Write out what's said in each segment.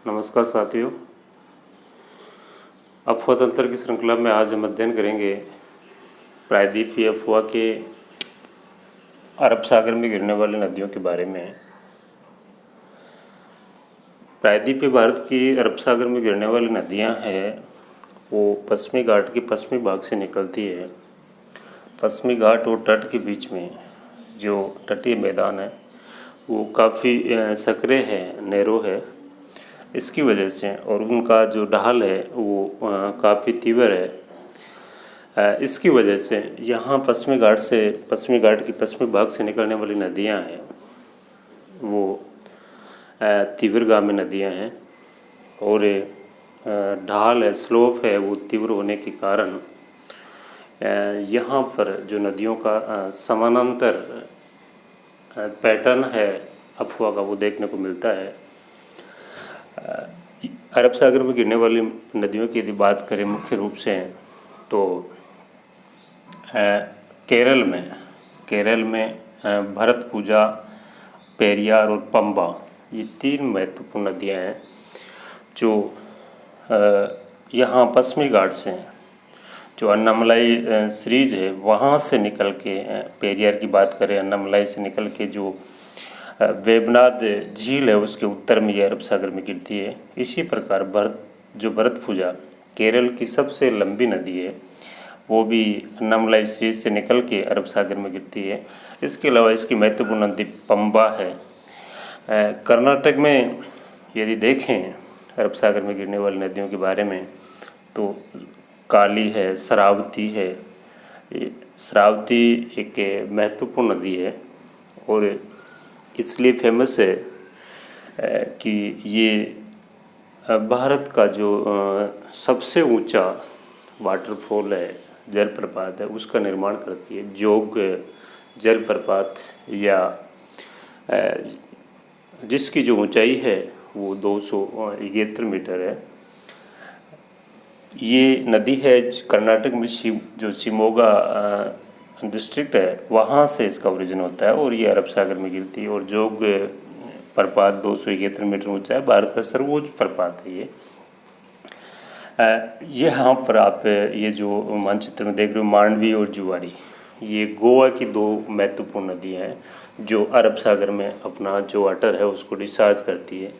नमस्कार साथियों। अफवाह तंत्र की श्रृंखला में आज हम अध्ययन करेंगे प्रायद्वीपीय अफवाह के अरब सागर में गिरने वाली नदियों के बारे में। प्रायद्वीपीय भारत की अरब सागर में गिरने वाली नदियां हैं वो पश्चिमी घाट के पश्चिमी भाग से निकलती है। पश्चिमी घाट और तट के बीच में जो तटीय मैदान है वो काफ़ी सक्रिय है, नैरो है। इसकी वजह से और उनका जो ढाल है वो काफ़ी तीव्र है। इसकी वजह से यहाँ पश्चिमी घाट की पश्चिमी भाग से निकलने वाली नदियाँ हैं वो तीव्रगामी नदियाँ हैं और ढाल है, स्लोप है वो तीव्र होने के कारण यहाँ पर जो नदियों का समानांतर पैटर्न है अफवाह का वो देखने को मिलता है। अरब सागर में गिरने वाली नदियों की यदि बात करें मुख्य रूप से तो केरल में भरतपुजा, पेरियार और पंबा ये तीन महत्वपूर्ण नदियां हैं जो यहाँ पश्चिमी घाट से जो अन्नामलाई सीरीज है वहाँ से निकल के पेरियार की बात करें, अन्नामलाई से निकल के जो वेबनाड झील है उसके उत्तर में ये अरब सागर में गिरती है। इसी प्रकार भरतपुजा केरल की सबसे लंबी नदी है वो भी अन्नामलाई सीरीज से निकल के अरब सागर में गिरती है। इसके अलावा इसकी महत्वपूर्ण नदी पंबा है। कर्नाटक में यदि देखें अरब सागर में गिरने वाली नदियों के बारे में तो काली है, शरावती है। शरावती एक महत्वपूर्ण नदी है और इसलिए फेमस है कि ये भारत का जो सबसे ऊंचा वाटरफॉल है, जलप्रपात है, उसका निर्माण करती है। जोग जलप्रपात या जिसकी जो ऊंचाई है वो 271 मीटर है। ये नदी है कर्नाटक में जो शिमोगा डिस्ट्रिक्ट है वहाँ से इसका ओरिजिन होता है और ये अरब सागर में गिरती है। और जोग प्रपात 271 मीटर ऊंचा है, भारत का सर्वोच्च प्रपात है ये। यहाँ पर आप ये जो मानचित्र में देख रहे हो मांडवी और जुआरी, ये गोवा की दो महत्वपूर्ण नदियाँ हैं जो अरब सागर में अपना जो वाटर है उसको डिस्चार्ज करती है।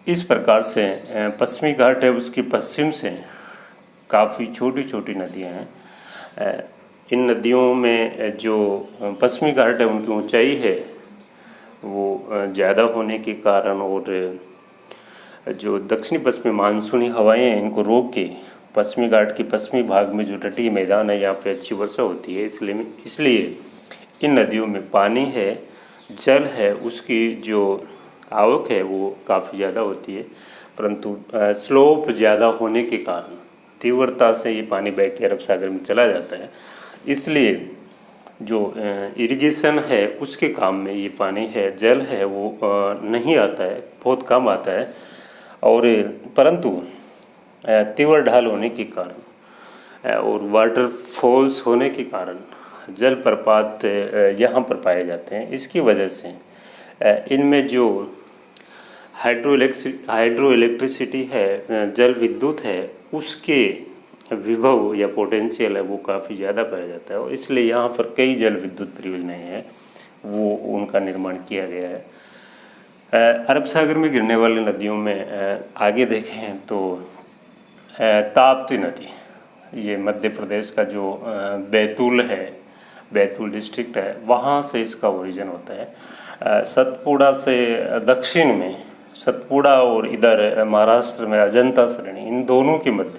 इस प्रकार से पश्चिमी घाट है उसकी पश्चिम से काफ़ी छोटी छोटी नदियाँ हैं। इन नदियों में जो पश्चिमी घाट है उनकी ऊंचाई है वो ज़्यादा होने के कारण और जो दक्षिणी पश्चिमी मानसूनी हवाएं हैं इनको रोक के पश्चिमी घाट के पश्चिमी भाग में जो तटीय मैदान है यहाँ पे अच्छी वर्षा होती है। इसलिए इन नदियों में पानी है, जल है, उसकी जो आवक है वो काफ़ी ज़्यादा होती है। परंतु स्लोप ज़्यादा होने के कारण तीव्रता से ये पानी बह के अरब सागर में चला जाता है। इसलिए जो इरिगेशन है उसके काम में ये पानी है, जल है वो नहीं आता है, बहुत कम आता है। और परंतु तीव्र ढाल होने के कारण और वाटरफॉल्स होने के कारण जलप्रपात यहाँ पर पाए जाते हैं। इसकी वजह से इनमें जो हाइड्रो इलेक्ट्रिसिटी है, जल विद्युत है, उसके विभव या पोटेंशियल है वो काफ़ी ज़्यादा पाया जाता है और इसलिए यहाँ पर कई जल विद्युत परियोजनाएँ हैं वो उनका निर्माण किया गया है। अरब सागर में गिरने वाली नदियों में आगे देखें तो ताप्ती नदी, ये मध्य प्रदेश का जो बैतूल डिस्ट्रिक्ट है वहाँ से इसका ओरिजिन होता है। सतपुड़ा से दक्षिण में, सतपुड़ा और इधर महाराष्ट्र में अजंता श्रेणी, इन दोनों के मध्य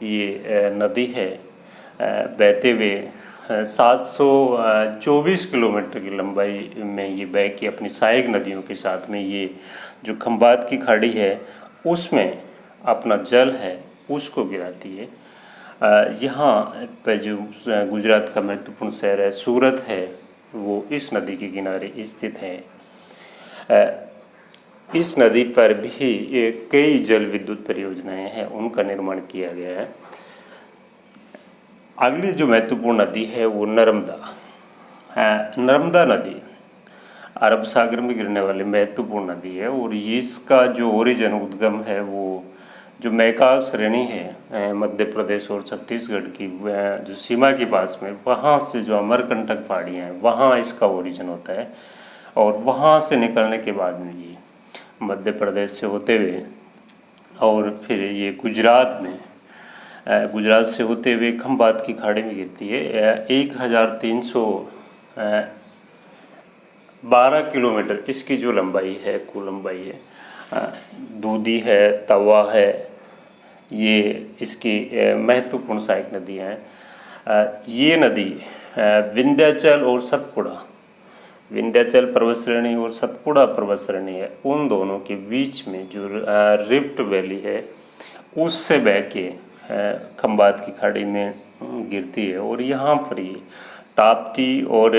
ये नदी है। बहते हुए 724 किलोमीटर की लंबाई में ये बह के अपनी सहायक नदियों के साथ में ये जो खंबात की खाड़ी है उसमें अपना जल है उसको गिराती है। यहाँ पर जो गुजरात का महत्वपूर्ण शहर है सूरत है वो इस नदी के किनारे स्थित है। इस नदी पर भी कई जल विद्युत परियोजनाएं हैं, उनका निर्माण किया गया है। अगली जो महत्वपूर्ण नदी है वो नर्मदा नदी अरब सागर में गिरने वाली महत्वपूर्ण नदी है। और इसका जो ओरिजिन उद्गम है वो जो मैकाल श्रेणी है मध्य प्रदेश और छत्तीसगढ़ की जो सीमा के पास में, वहाँ से जो अमरकंटक पहाड़ियाँ हैं वहाँ इसका ओरिजिन होता है। और वहाँ से निकलने के बाद में ये मध्य प्रदेश से होते हुए और फिर ये गुजरात में गुजरात से होते हुए खंबात की खाड़ी में गिरती है। 1312 किलोमीटर इसकी जो लंबाई है, कुल लंबाई है। दूधी है, तवा है, ये इसकी महत्वपूर्ण सहायक नदियाँ हैं। ये नदी विंध्याचल और सतपुड़ा, विंध्याचल पर्वत श्रेणी और सतपुड़ा पर्वत श्रेणी है, उन दोनों के बीच में जो रिफ्ट वैली है उससे बह के खंबात की खाड़ी में गिरती है। और यहाँ पर ये ताप्ती और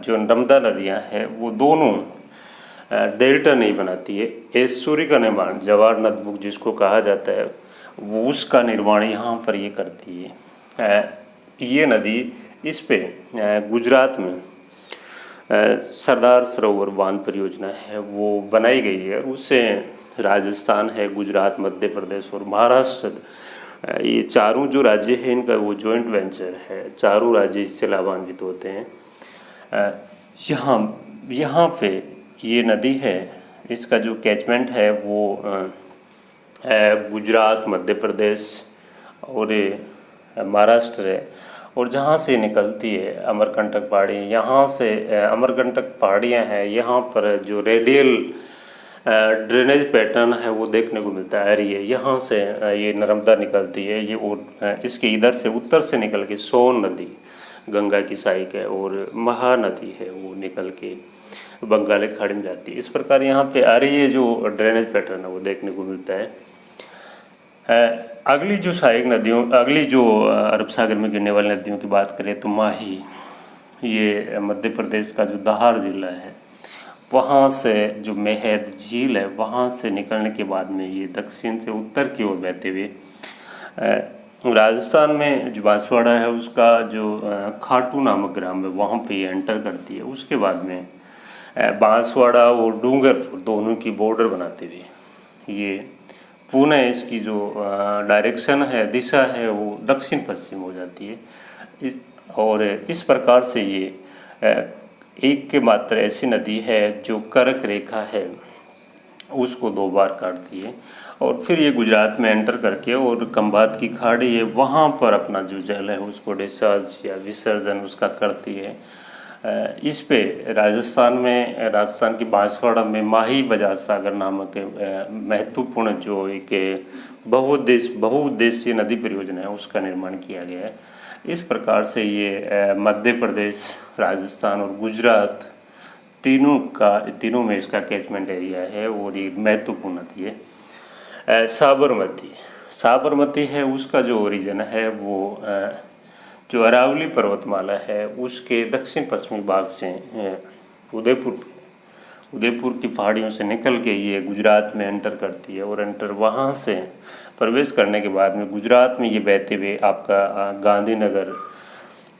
जो नर्मदा नदियाँ हैं वो दोनों डेल्टा नहीं बनाती है। एस्चुरी का निर्माण, जवाहर नदबुक जिसको कहा जाता है, वो उसका निर्माण यहाँ पर ये करती है। ये नदी इस पे गुजरात में सरदार सरोवर बांध परियोजना है वो बनाई गई है। उससे राजस्थान है, गुजरात, मध्य प्रदेश और महाराष्ट्र, ये चारों जो राज्य हैं इनका वो जॉइंट वेंचर है। चारों राज्य इससे लाभान्वित होते हैं। यहाँ पे ये नदी है, इसका जो कैचमेंट है वो गुजरात, मध्य प्रदेश और महाराष्ट्र है। और जहाँ से निकलती है अमरकंटक पहाड़ी, यहाँ से अमरकंटक पहाड़ियाँ हैं, यहाँ पर जो रेडियल ड्रेनेज पैटर्न है वो देखने को मिलता है। ये यहाँ से ये नर्मदा निकलती है, ये और इसके इधर से उत्तर से निकल के सोन नदी गंगा की सहायक है और महानदी है वो निकल के बंगाल की खाड़ी में जाती है। इस प्रकार यहाँ पे आ रही है जो ड्रेनेज पैटर्न है वो देखने को मिलता है। अगली जो सहायक नदियों, अगली जो अरब सागर में गिरने वाली नदियों की बात करें तो माही, ये मध्य प्रदेश का जो धार जिला है वहाँ से जो मेहद झील है वहाँ से निकलने के बाद में ये दक्षिण से उत्तर की ओर बहते हुए राजस्थान में जो बांसवाड़ा है उसका जो खाटू नामक ग्राम है वहाँ पे ये एंटर करती है। उसके बाद में बांसवाड़ा और डूंगरपुर दोनों की बॉर्डर बनाते हुए ये पुणे इसकी जो डायरेक्शन है, दिशा है, वो दक्षिण पश्चिम हो जाती है। और इस प्रकार से ये एक के मात्र ऐसी नदी है जो कर्क रेखा है उसको 2 बार काटती है। और फिर ये गुजरात में एंटर करके और खंबात की खाड़ी है वहाँ पर अपना जो जल है उसको डिस्चार्ज या विसर्जन उसका करती है। इस पे राजस्थान की बांसवाड़ा में माही बजाज सागर नामक महत्वपूर्ण जो एक बहुउद्देशीय नदी परियोजना है उसका निर्माण किया गया है। इस प्रकार से ये मध्य प्रदेश, राजस्थान और गुजरात तीनों में इसका कैचमेंट एरिया है और ये महत्वपूर्ण नदी है। साबरमती है, उसका जो ओरिजिन है वो जो अरावली पर्वतमाला है उसके दक्षिण पश्चिमी भाग से उदयपुर की पहाड़ियों से निकल के ये गुजरात में एंटर करती है। और वहाँ से प्रवेश करने के बाद में गुजरात में ये बहते हुए आपका गांधीनगर,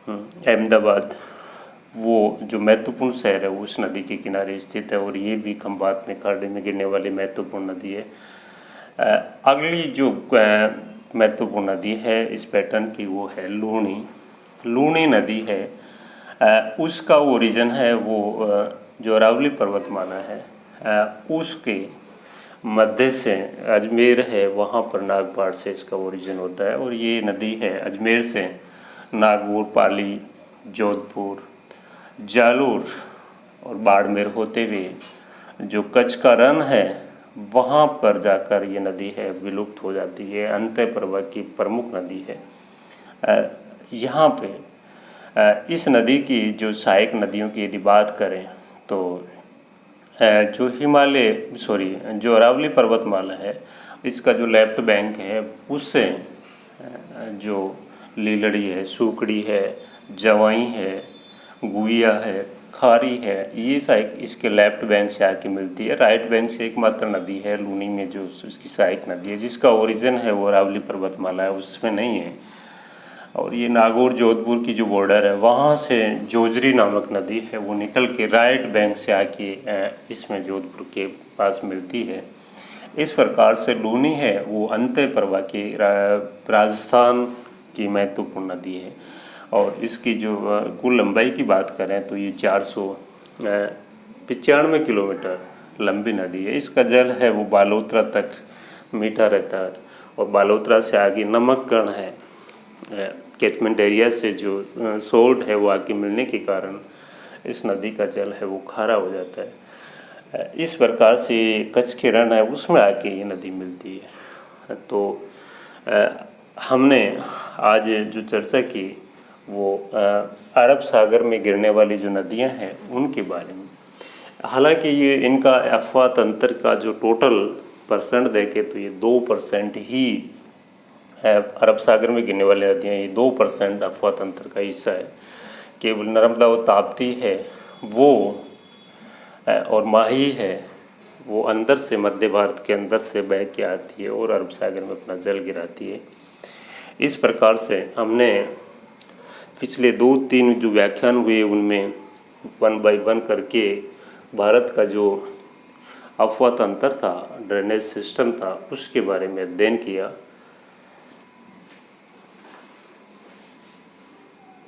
अहमदाबाद, वो जो महत्वपूर्ण शहर है उस नदी के किनारे स्थित है। और ये भी खंबात में खाड़ी में गिरने वाली महत्वपूर्ण नदी है। अगली जो महत्वपूर्ण नदी है इस पैटर्न की वो है लूणी नदी है। उसका ओरिजिन है वो जो अरावली पर्वतमाला है उसके मध्य से अजमेर है वहाँ पर नागपाड़ से इसका ओरिजिन होता है। और ये नदी है अजमेर से नागौर, पाली, जोधपुर, जालोर और बाड़मेर होते हुए जो कच्छ का रण है वहाँ पर जाकर ये नदी है विलुप्त हो जाती है। अंतः पर्वत की प्रमुख नदी है। यहाँ पे इस नदी की जो सहायक नदियों की यदि बात करें तो जो अरावली पर्वतमाला है इसका जो लेफ्ट बैंक है उससे जो लीलड़ी है, सूकड़ी है, जवाई है, गुइया है, खारी है, ये सहायक इसके लेफ्ट बैंक से आके मिलती है। राइट बैंक से एकमात्र नदी है लूनी में जो इसकी सहायक नदी है जिसका ओरिजिन है वो अरावली पर्वतमाला है, उसमें नहीं है। और ये नागौर जोधपुर की जो बॉर्डर है वहाँ से जोजरी नामक नदी है वो निकल के राइट बैंक से आके इसमें जोधपुर के पास मिलती है। इस प्रकार से लूनी है वो अंतः प्रवाह की राजस्थान की महत्वपूर्ण नदी है। और इसकी जो कुल लंबाई की बात करें तो ये 495 किलोमीटर लंबी नदी है। इसका जल है वो बालोतरा तक मीठा रहता है और बालोतरा से आगे नमकगढ़ है कैचमेंट एरिया से जो सोल्ट है वो आगे मिलने के कारण इस नदी का जल है वो खारा हो जाता है। इस प्रकार से कच्छ के रण है उसमें आके ये नदी मिलती है। तो हमने आज जो चर्चा की वो अरब सागर में गिरने वाली जो नदियां हैं उनके बारे में। हालांकि ये इनका अफवाह तंत्र का जो टोटल परसेंट देखे तो ये 2% ही है। अरब सागर में गिरने वाली नदियाँ ये 2% अफवाह तंत्र का हिस्सा है। केवल नर्मदा और ताप्ती है वो और माही है वो अंदर से मध्य भारत के अंदर से बह के आती है और अरब सागर में अपना जल गिराती है। इस प्रकार से हमने पिछले 2-3 जो व्याख्यान हुए उनमें 1 बाय 1 करके भारत का जो अफवाह तंत्र था, ड्रेनेज सिस्टम था, उसके बारे में अध्ययन किया।